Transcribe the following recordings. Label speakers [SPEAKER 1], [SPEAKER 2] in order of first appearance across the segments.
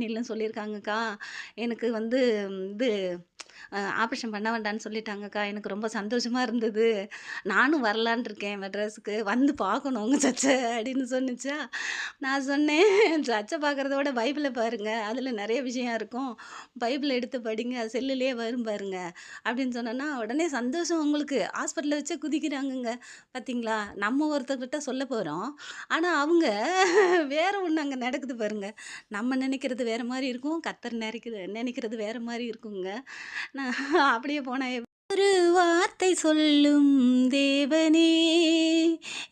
[SPEAKER 1] இல்லன்னு சொல்லியிருக்காங்கக்கா. எனக்கு வந்து இது ஆப்ரேஷன் பண்ண வேண்டான்னு சொல்லிட்டாங்கக்கா. எனக்கு ரொம்ப சந்தோஷமா இருந்தது. நானும் வரலான்னு இருக்கேன் மெட்ராஸுக்கு. வந்து பார்க்கணும் உங்க சர்ச்ச அப்படின்னு சொன்னுச்சா. நான் சொன்னேன், "சர்ச்ச பார்க்கறத விட பைபிள பாருங்க. அதில நெறைய விஷயம் இருக்கும். பைபிள எடுத்து படிங்க. அது செல்லுலயே வரும் பாருங்க." அப்படின்னு சொன்னேன்னா, உடனே சந்தோஷம் அவங்களுக்கு. ஹாஸ்பிட்டல்ல வச்சே குதிக்கிறாங்கங்க. பார்த்தீங்களா? நம்ம ஒருத்தர்கிட்ட சொல்ல போறோம். ஆனா அவங்க வேற ஒண்ணு அங்க நடக்குது பாருங்க. நம்ம நெனைக்கிறது வேற மாரி இருக்கும். கர்த்தர் நெனைக்கிறது வேற மாரி இருக்குங்க. நான் அப்படியே போனா ஒரு வார்த்தை சொல்லும் தேவனே,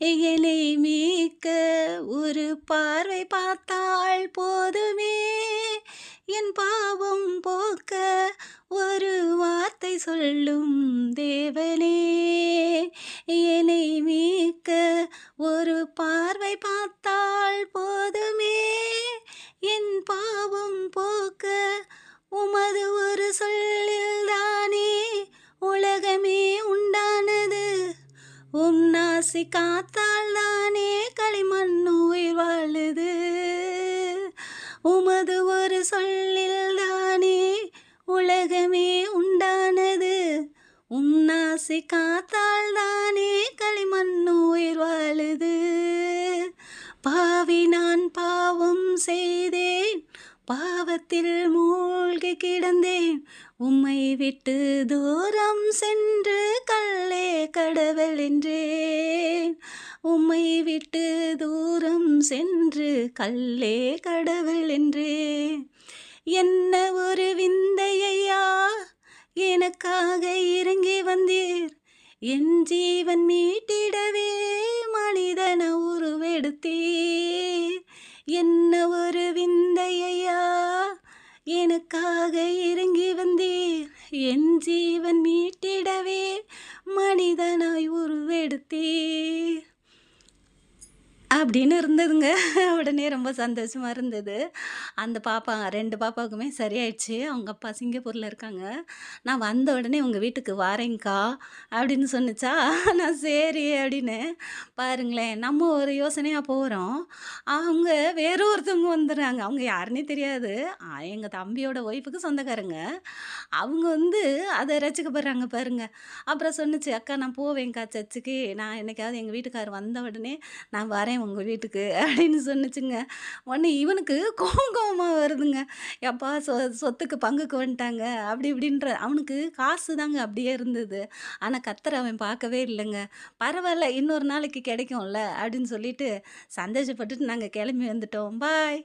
[SPEAKER 1] என்னை மீட்க ஒரு பார்வை பார்த்தால் போதுமே, என் பாவம் போக்க ஒரு வார்த்தை சொல்லும் தேவனே, என்னை மீட்க ஒரு பார்வை பார்த்தால் போதுமே, என் பாவம் போக்க உமது ஒரு சொல்லில் தானே உலகமே உண்டானது. உம் நாசி காத்தால் தானே களிமண் உயிர் வாழுது. உமது ஒரு சொல்லில் தானே உலகமே உண்டானது. உம் நாசி காத்தால் தானே களிமண் உயிர் வாழுது. பாவி நான் பாவம் செய்தேன், பாவத்தில் மூழ்கி கிடந்தேன், உம்மை விட்டு தூரம் சென்று கல்லே கடவுள் என்றேன். உம்மை விட்டு தூரம் சென்று கல்லே கடவுள் என்றேன். என்ன ஒரு விந்தையா, எனக்காக இறங்கி வந்தீர். என் ஜீவன் மீட்டிடவே மனிதன உருவெடுத்தீர். என்ன ஒரு விந்தையா, எனக்காக இறங்கி வந்தீர். என் ஜீவன் மீட்டிடவே மனிதனாய் உருவெடுத்தீர். அப்படின்னு இருந்ததுங்க. உடனே ரொம்ப சந்தோஷமா இருந்தது. அந்த பாப்பா 2 பாப்பாவுக்குமே சரியாயிடுச்சு. அவங்க அப்பா சிங்கப்பூர்ல இருக்காங்க. நான் வந்த உடனே "உங்க வீட்டுக்கு வாரேங்க்கா" அப்படின்னு சொன்னுச்சா. நான் சரி அப்படின்னு. பாருங்களேன், நம்ம ஒரு யோசனையா போறோம். அவங்க வேற ஒருத்தவங்க வந்துடுறாங்க. அவங்க யாருன்னே தெரியாது. எங்க தம்பியோட ஒய்ஃபுக்கு சொந்தக்காரங்க. அவங்க வந்து அத ரசிக்கப்படுறாங்க பாருங்க. அப்புறம் சொன்னுச்சு, "அக்கா நான் போவேன்க்கா சர்ச்சுக்கு. நான் என்னைக்காவது எங்க வீட்டுக்காரர் வந்த உடனே நான் வரேன் உங்க வீட்டுக்கு" அப்படின்னு சொன்னுச்சுங்க. உடனே இவனுக்கு கோவம் கோவமா வருதுங்க. "எப்பா சொத்துக்கு பங்குக்கு வந்துட்டாங்க" அப்படி இப்படின்ற அவனுக்கு காசு தாங்க அப்படியே இருந்தது. ஆனா கர்த்தர அவன் பார்க்கவே இல்லங்க. "பரவால்ல இன்னொரு நாளைக்கு கிடைக்கும்ல" அப்படின்னு சொல்லிட்டு சந்தோஷப்பட்டுட்டு நாங்க கிளம்பி வந்துட்டோம். பாய்.